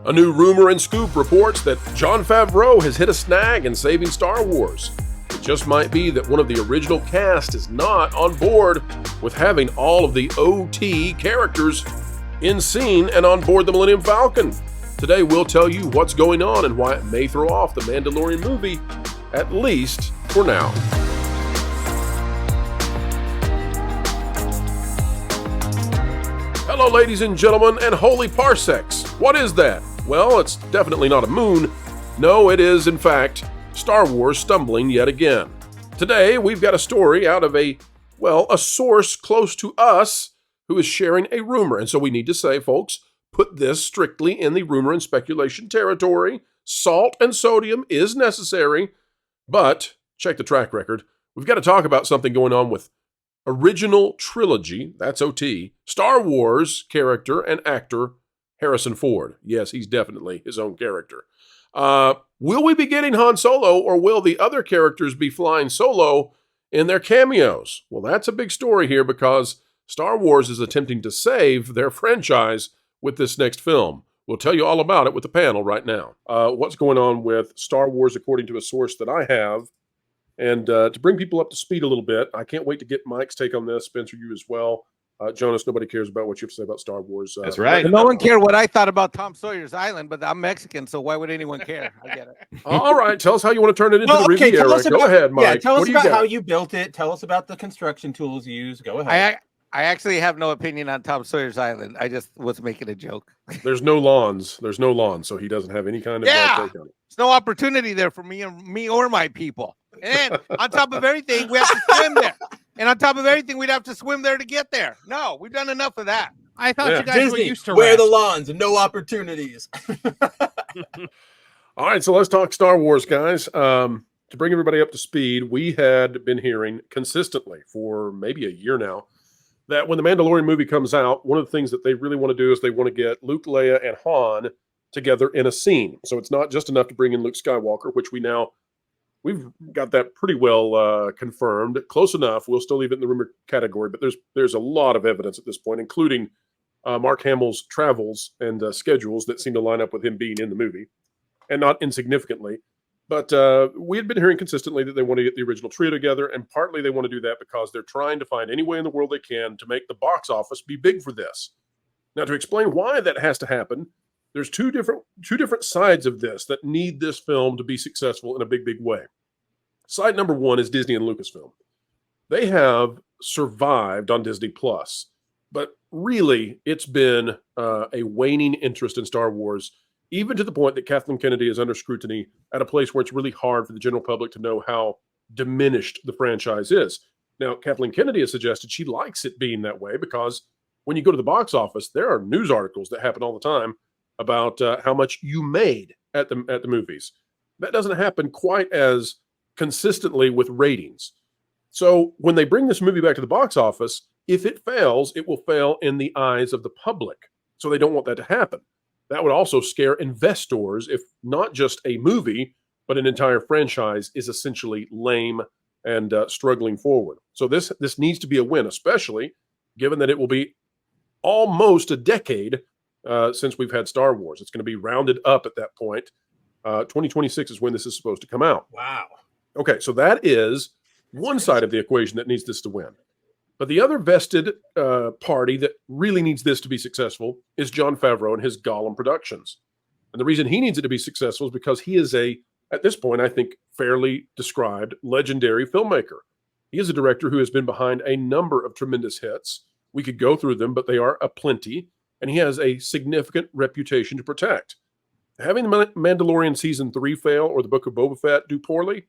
A new rumor and scoop reports that Jon Favreau has hit a snag in saving Star Wars. It just might be that one of the original cast is not on board with having all of the OT characters in scene and on board the Millennium Falcon. Today we'll tell you what's going on and why it may throw off the Mandalorian movie, at least for now. Hello ladies and gentlemen and holy parsecs. What is that? Well, it's definitely not a moon. No, it is, in fact, Star Wars stumbling yet again. Today, we've got a story out of a source close to us who is sharing a rumor. And so we need to say, folks, put this strictly in the rumor and speculation territory. Salt and sodium is necessary, but check the track record. We've got to talk about something going on with original trilogy, that's OT, Star Wars character and actor Harrison Ford. Yes, he's definitely his own character. Will we be getting Han Solo, or will the other characters be flying solo in their cameos? Well, that's a big story here because Star Wars is attempting to save their franchise with this next film. We'll tell you all about it with the panel right now. What's going on with Star Wars according to a source that I have. And to bring people up to speed a little bit, I can't wait to get Mike's take on this. Spencer, you as well. Jonas, nobody cares about what you have to say about Star Wars. That's right. No one cared what I thought about Tom Sawyer's Island, but I'm Mexican, so why would anyone care? I get it. All right. Tell us how you want to turn it into the Riviera. Go ahead, Mike. Yeah, tell us about how you built it. Tell us about the construction tools used. Go ahead. I actually have no opinion on Tom Sawyer's Island. I just was making a joke. There's no lawns. So he doesn't have any kind of take on it. There's no opportunity there for me or my people. And on top of everything, we have to swim there. And on top of everything, we'd have to swim there to get there. No, we've done enough of that. I thought you guys were used to where the lawns and no opportunities. All right, so let's talk Star Wars, guys. To bring everybody up to speed, we had been hearing consistently for maybe a year now that when the Mandalorian movie comes out, one of the things that they really want to do is they want to get Luke, Leia, and Han together in a scene. So it's not just enough to bring in Luke Skywalker, which we've got that pretty well confirmed. Close enough. We'll still leave it in the rumor category, but there's a lot of evidence at this point, including Mark Hamill's travels and schedules that seem to line up with him being in the movie, and not insignificantly. But we had been hearing consistently that they want to get the original trio together, and partly they want to do that because they're trying to find any way in the world they can to make the box office be big for this. Now, to explain why that has to happen, there's two different sides of this that need this film to be successful in a big, big way. Side number one is Disney and Lucasfilm. They have survived on Disney Plus, but really it's been a waning interest in Star Wars, even to the point that Kathleen Kennedy is under scrutiny at a place where it's really hard for the general public to know how diminished the franchise is. Now, Kathleen Kennedy has suggested she likes it being that way because when you go to the box office, there are news articles that happen all the time about how much you made at the movies. That doesn't happen quite as consistently with ratings. So when they bring this movie back to the box office, if it fails, it will fail in the eyes of the public. So they don't want that to happen. That would also scare investors if not just a movie, but an entire franchise is essentially lame and struggling forward. So this needs to be a win, especially given that it will be almost a decade since we've had Star Wars. It's going to be rounded up at that point. 2026 is when this is supposed to come out. Wow. Okay, so that is one side of the equation that needs this to win. But the other vested party that really needs this to be successful is Jon Favreau and his Gollum Productions. And the reason he needs it to be successful is because he is at this point, I think, fairly described legendary filmmaker. He is a director who has been behind a number of tremendous hits. We could go through them, but they are aplenty. And he has a significant reputation to protect. Having the Mandalorian Season 3 fail or the Book of Boba Fett do poorly,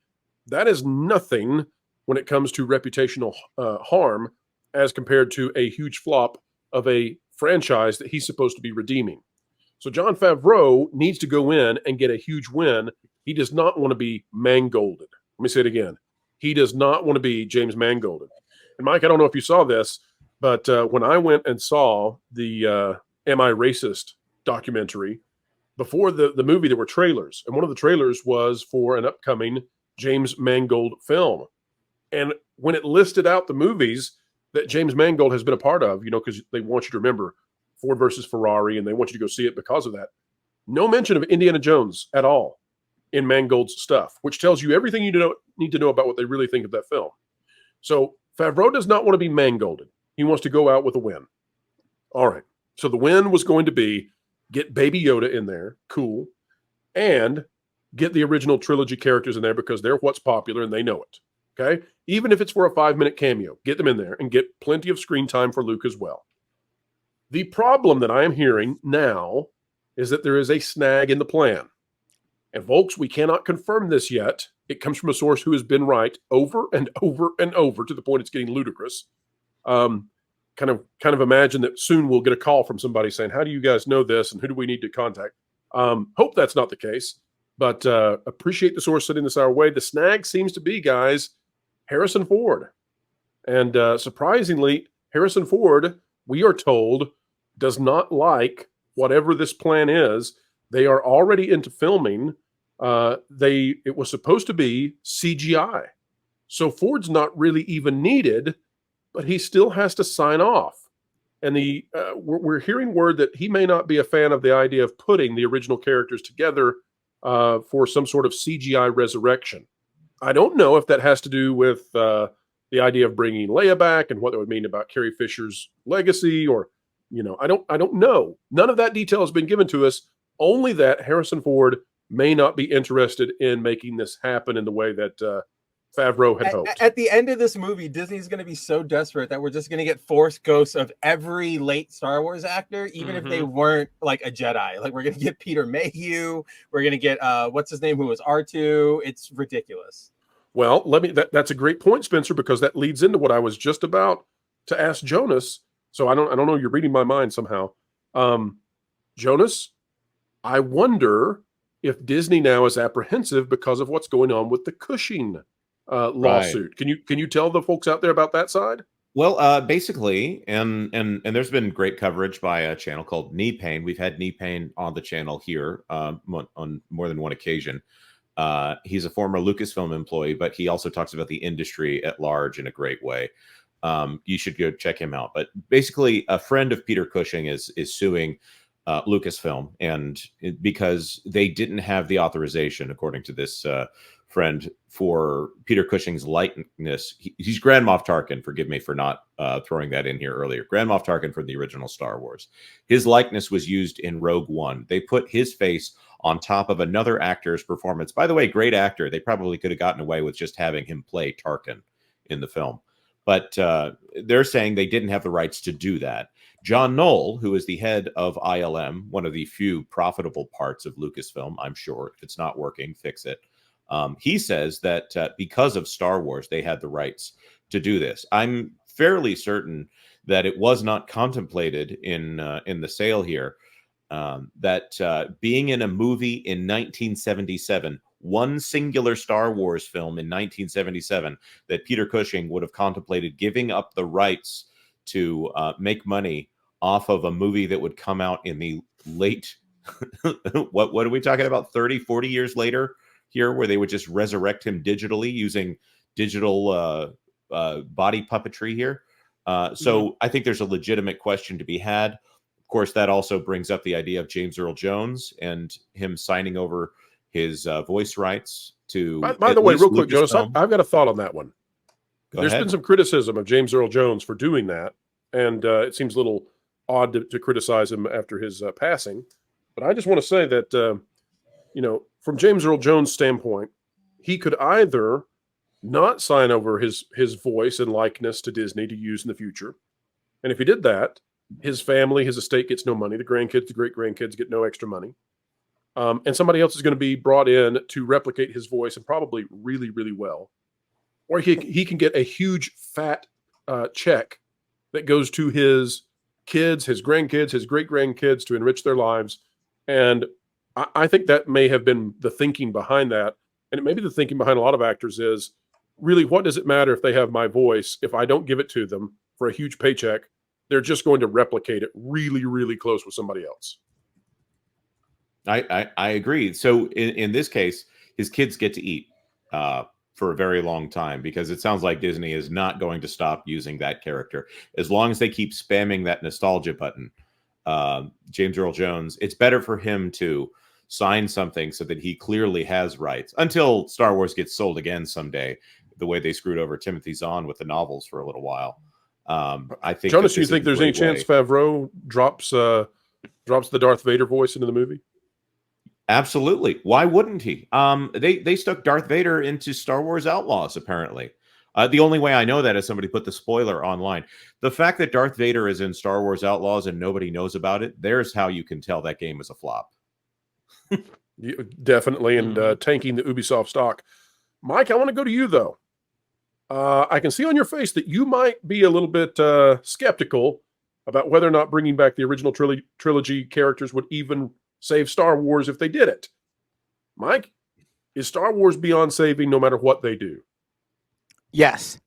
that is nothing when it comes to reputational harm as compared to a huge flop of a franchise that he's supposed to be redeeming. So Jon Favreau needs to go in and get a huge win. He does not want to be Mangolded. Let me say it again. He does not want to be James Mangolded. And Mike, I don't know if you saw this, but when I went and saw the Am I Racist documentary, before the movie, there were trailers. And one of the trailers was for an upcoming James Mangold film. And when it listed out the movies that James Mangold has been a part of, because they want you to remember Ford versus Ferrari, and they want you to go see it because of that. No mention of Indiana Jones at all in Mangold's stuff, which tells you everything you need to know about what they really think of that film. So Favreau does not want to be mangolded. He wants to go out with a win. All right. So the win was going to be get Baby Yoda in there, cool, and get the original trilogy characters in there because they're what's popular and they know it. Okay? Even if it's for a 5-minute cameo, get them in there and get plenty of screen time for Luke as well. The problem that I am hearing now is that there is a snag in the plan. And folks, we cannot confirm this yet. It comes from a source who has been right over and over and over to the point it's getting ludicrous. Kind of imagine that soon we'll get a call from somebody saying, how do you guys know this and who do we need to contact? Hope that's not the case, but appreciate the source sending this our way. The snag seems to be, guys, Harrison Ford. And surprisingly, Harrison Ford, we are told, does not like whatever this plan is. They are already into filming. It was supposed to be CGI. So Ford's not really even needed, but he still has to sign off. And we're hearing word that he may not be a fan of the idea of putting the original characters together for some sort of CGI resurrection. I don't know if that has to do with the idea of bringing Leia back and what that would mean about Carrie Fisher's legacy, or I don't know. None of that detail has been given to us. Only that Harrison Ford may not be interested in making this happen in the way that Favreau had hoped. At the end of this movie, Disney's going to be so desperate that we're just going to get Force ghosts of every late Star Wars actor, even if they weren't like a Jedi. Like, we're going to get Peter Mayhew. We're going to get what's his name, who was R2. It's ridiculous. Well, that's a great point, Spencer, because that leads into what I was just about to ask Jonas. So I don't know. You're reading my mind somehow. Jonas, I wonder if Disney now is apprehensive because of what's going on with the Cushing lawsuit. Right. Can you tell the folks out there about that side? Well, basically, and there's been great coverage by a channel called Knee Pain. We've had Knee Pain on the channel here on more than one occasion. He's a former Lucasfilm employee, but he also talks about the industry at large in a great way. You should go check him out. But basically, a friend of Peter Cushing is suing Lucasfilm, and because they didn't have the authorization, according to this friend, for Peter Cushing's likeness. He's Grand Moff Tarkin. Forgive me for not throwing that in here earlier. Grand Moff Tarkin from the original Star Wars. His likeness was used in Rogue One. They put his face on top of another actor's performance. By the way, great actor. They probably could have gotten away with just having him play Tarkin in the film. But they're saying they didn't have the rights to do that. John Knoll, who is the head of ILM, one of the few profitable parts of Lucasfilm, I'm sure. If it's not working, fix it. He says that because of Star Wars, they had the rights to do this. I'm fairly certain that it was not contemplated in the sale here, that being in a movie in 1977, one singular Star Wars film in 1977, that Peter Cushing would have contemplated giving up the rights to make money off of a movie that would come out in the late, what are we talking about, 30, 40 years later here, where they would just resurrect him digitally using digital body puppetry here. So I think there's a legitimate question to be had. Of course, that also brings up the idea of James Earl Jones and him signing over his voice rights to. By the way, real quick, Jonas, I've got a thought on that one. There's been some criticism of James Earl Jones for doing that, and it seems a little odd to criticize him after his passing. But I just want to say that, from James Earl Jones' standpoint, he could either not sign over his voice and likeness to Disney to use in the future, and if he did that, his family, his estate gets no money. The grandkids, the great-grandkids get no extra money. And somebody else is going to be brought in to replicate his voice, and probably really, really well. Or he can get a huge fat check that goes to his kids, his grandkids, his great-grandkids to enrich their lives. And I think that may have been the thinking behind that. And it may be the thinking behind a lot of actors is, really, what does it matter if they have my voice? If I don't give it to them for a huge paycheck, they're just going to replicate it really, really close with somebody else. I agree. So in this case, his kids get to eat for a very long time, because it sounds like Disney is not going to stop using that character. As long as they keep spamming that nostalgia button, James Earl Jones, it's better for him to sign something so that he clearly has rights until Star Wars gets sold again someday, the way they screwed over Timothy Zahn with the novels for a little while. I think, Jonas, you think there's any chance Favreau drops the Darth Vader voice into the movie? Absolutely. Why wouldn't he? They stuck Darth Vader into Star Wars Outlaws, apparently. The only way I know that is somebody put the spoiler online. The fact that Darth Vader is in Star Wars Outlaws and nobody knows about it, there's how you can tell that game is a flop. Definitely, and tanking the Ubisoft stock. Mike, I want to go to you, though. I can see on your face that you might be a little bit skeptical about whether or not bringing back the original trilogy characters would even save Star Wars if they did it. Mike, is Star Wars beyond saving no matter what they do? Yes.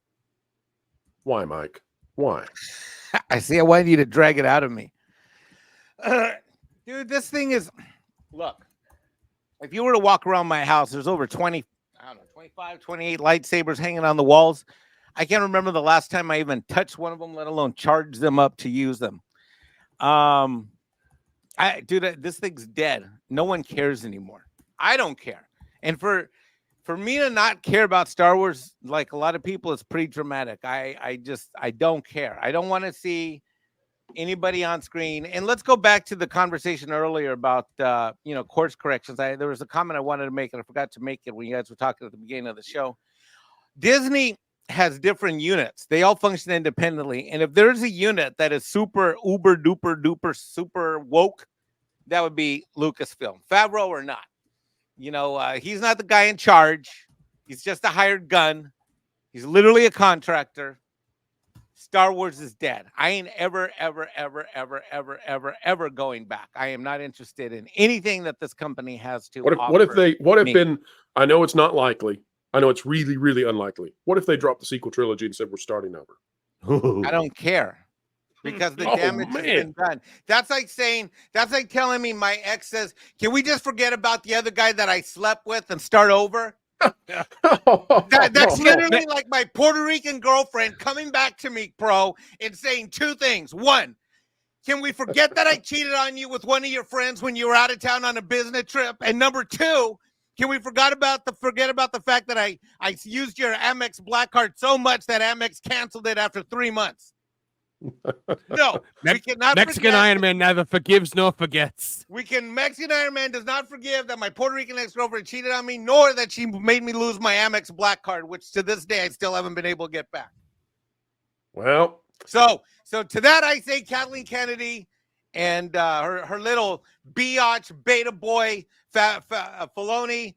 Why, Mike? Why? I see. I wanted you to drag it out of me. Dude, this thing is... Look, if you were to walk around my house, there's over 20, I don't know, 25, 28 lightsabers hanging on the walls. I can't remember the last time I even touched one of them, let alone charged them up to use them. Dude, this thing's dead. No one cares anymore. I don't care. And for me to not care about Star Wars, like a lot of people, it's pretty dramatic. I don't care. I don't want to see anybody on screen. And let's go back to the conversation earlier about course corrections. There was a comment I wanted to make and I forgot to make it when you guys were talking at the beginning of the show. Disney has different units. They all function independently. And if there's a unit that is super uber duper duper super woke, that would be Lucasfilm, Favreau or not. He's not the guy in charge. He's just a hired gun. He's literally a contractor. Star Wars is dead. I ain't ever going back. I am not interested in anything that this company has to offer. What if I know it's not likely. I know it's really, really unlikely. What if they dropped the sequel trilogy and said we're starting over? I don't care. Because the damage has been done. That's like telling me my ex says, can we just forget about the other guy that I slept with and start over? That's literally like my Puerto Rican girlfriend coming back to me, Pro, and saying two things. One, can we forget that I cheated on you with one of your friends when you were out of town on a business trip? And number two, can we forget about the fact that I used your Amex Black Card so much that Amex canceled it after 3 months? No, we cannot. Mexican Iron Man neither forgives nor forgets. Mexican Iron Man does not forgive that my Puerto Rican ex-girlfriend cheated on me, nor that she made me lose my Amex Black Card, which to this day I still haven't been able to get back. Well, so to that I say Kathleen Kennedy and her little biatch beta boy Filoni,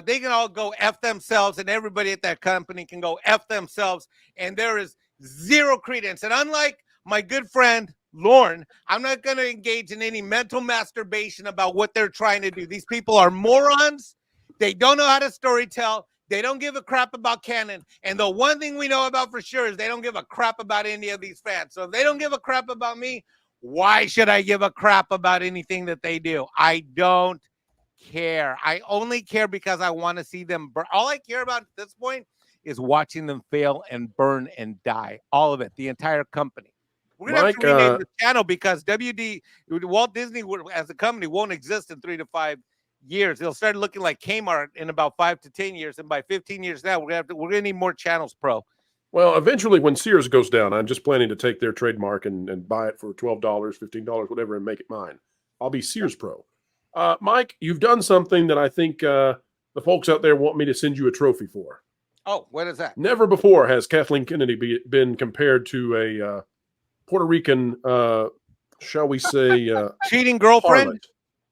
they can all go F themselves, and everybody at that company can go F themselves, and there is zero credence. And unlike my good friend Lorne, I'm not going to engage in any mental masturbation about what they're trying to do. These people are morons. They don't know how to storytell. They don't give a crap about canon. And the one thing we know about for sure is they don't give a crap about any of these fans. So if they don't give a crap about me, why should I give a crap about anything that they do? I don't care. I only care because I want to see them burn. All I care about at this point is watching them fail and burn and die. All of it, the entire company. We're going to have to rename the channel because Walt Disney as a company won't exist in 3 to 5 years. It'll start looking like Kmart in about 5 to 10 years. And by 15 years now, we're going to need more channels, Pro. Well, eventually when Sears goes down, I'm just planning to take their trademark and buy it for $12, $15, whatever, and make it mine. I'll be Sears Pro. Mike, you've done something that I think the folks out there want me to send you a trophy for. Oh, what is that? Never before has Kathleen Kennedy been compared to a Puerto Rican, shall we say, cheating girlfriend?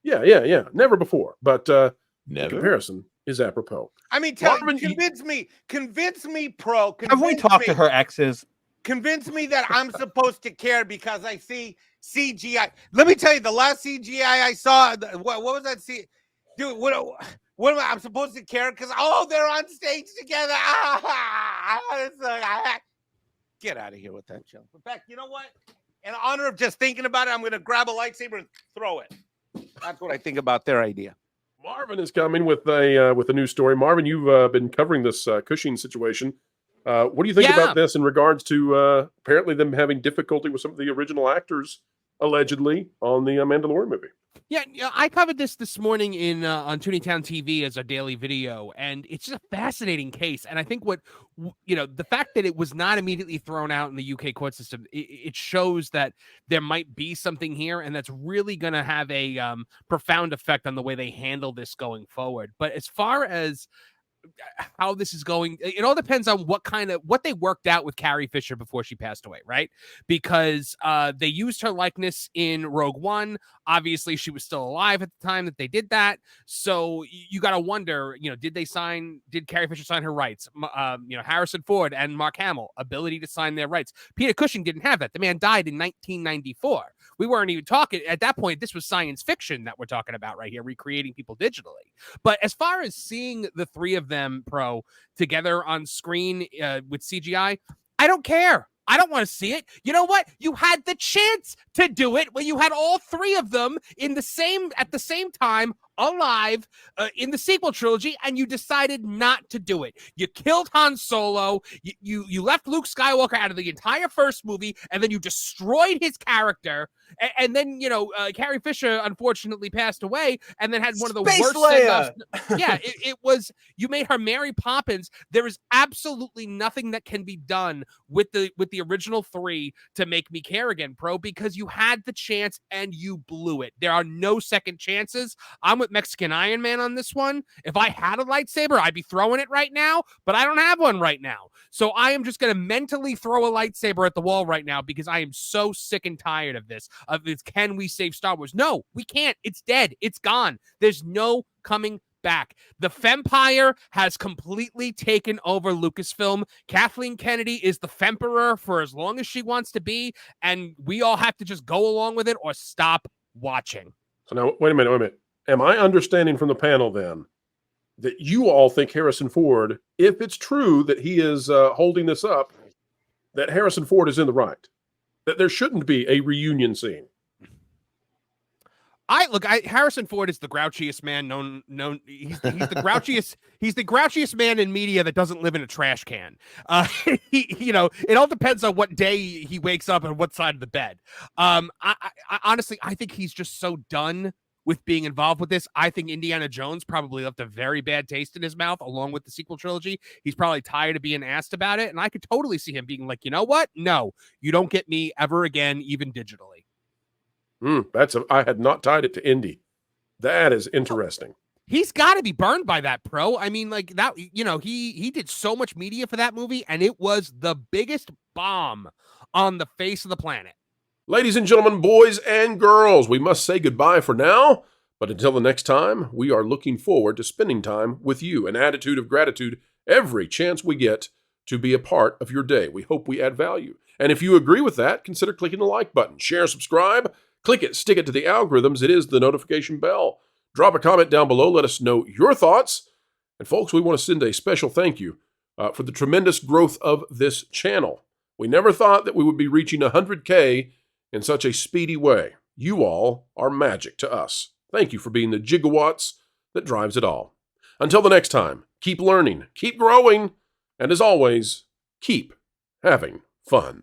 Harlot. Yeah. Never before. But Never. The comparison is apropos. I mean, convince me, Pro. Have we talked to her exes? Convince me that I'm supposed to care because I see CGI. Let me tell you, the last CGI I saw, what was that? Dude, what am I'm supposed to care? Because, they're on stage together. Get out of here with that junk. In fact, you know what? In honor of just thinking about it, I'm going to grab a lightsaber and throw it. That's what I think about their idea. Marvin is coming with a new story. Marvin, you've been covering this Cushing situation. What do you think about this in regards to apparently them having difficulty with some of the original actors, allegedly, on the Mandalorian movie? Yeah, I covered this morning in on Tooneytown TV as a daily video, and it's just a fascinating case. And I think the fact that it was not immediately thrown out in the UK court system, it shows that there might be something here, and that's really going to have a profound effect on the way they handle this going forward. But as far as how this is going, it all depends on what they worked out with Carrie Fisher before she passed away, right? Because they used her likeness in Rogue One. Obviously she was still alive at the time that they did that, so you got to wonder, did Carrie Fisher sign her rights? Harrison Ford and Mark Hamill, ability to sign their rights. Peter Cushing didn't have that. The man died in 1994. We weren't even talking at that point. This was science fiction that we're talking about right here, recreating people digitally. But as far as seeing the three of them, Pro, together on screen with CGI, I don't care. I don't want to see it. You know what? You had the chance to do it when you had all three of them at the same time alive in the sequel trilogy, and you decided not to do it. You killed Han Solo. You left Luke Skywalker out of the entire first movie, and then you destroyed his character. And then Carrie Fisher unfortunately passed away, and then had one of the worst send-offs. Yeah, it was. You made her Mary Poppins. There is absolutely nothing that can be done with the original three to make me care again, Pro, because you had the chance and you blew it. There are no second chances. I'm with Mexican Iron Man on this one. If I had a lightsaber, I'd be throwing it right now, but I don't have one right now. So I am just going to mentally throw a lightsaber at the wall right now because I am so sick and tired of this. Can we save Star Wars? No, we can't. It's dead. It's gone. There's no coming back. The Fempire has completely taken over Lucasfilm. Kathleen Kennedy is the Femperor for as long as she wants to be, and we all have to just go along with it or stop watching. So now, wait a minute. Am I understanding from the panel then that you all think Harrison Ford, if it's true that he is holding this up, that Harrison Ford is in the right? That there shouldn't be a reunion scene? Harrison Ford is the grouchiest man known. He's the grouchiest man in media that doesn't live in a trash can. It all depends on what day he wakes up and what side of the bed. I honestly, I think he's just so done with being involved with this. I think Indiana Jones probably left a very bad taste in his mouth along with the sequel trilogy. He's probably tired of being asked about it. And I could totally see him being like, you know what? No, you don't get me ever again, even digitally. I had not tied it to Indy. That is interesting. He's got to be burned by that, Pro. I mean, like that, he did so much media for that movie, and it was the biggest bomb on the face of the planet. Ladies and gentlemen, boys and girls, we must say goodbye for now. But until the next time, we are looking forward to spending time with you, an attitude of gratitude every chance we get to be a part of your day. We hope we add value. And if you agree with that, consider clicking the like button, share, subscribe, click it, stick it to the algorithms. It is the notification bell. Drop a comment down below. Let us know your thoughts. And folks, we want to send a special thank you for the tremendous growth of this channel. We never thought that we would be reaching 100K in such a speedy way. You all are magic to us. Thank you for being the gigawatts that drives it all. Until the next time, keep learning, keep growing, and as always, keep having fun.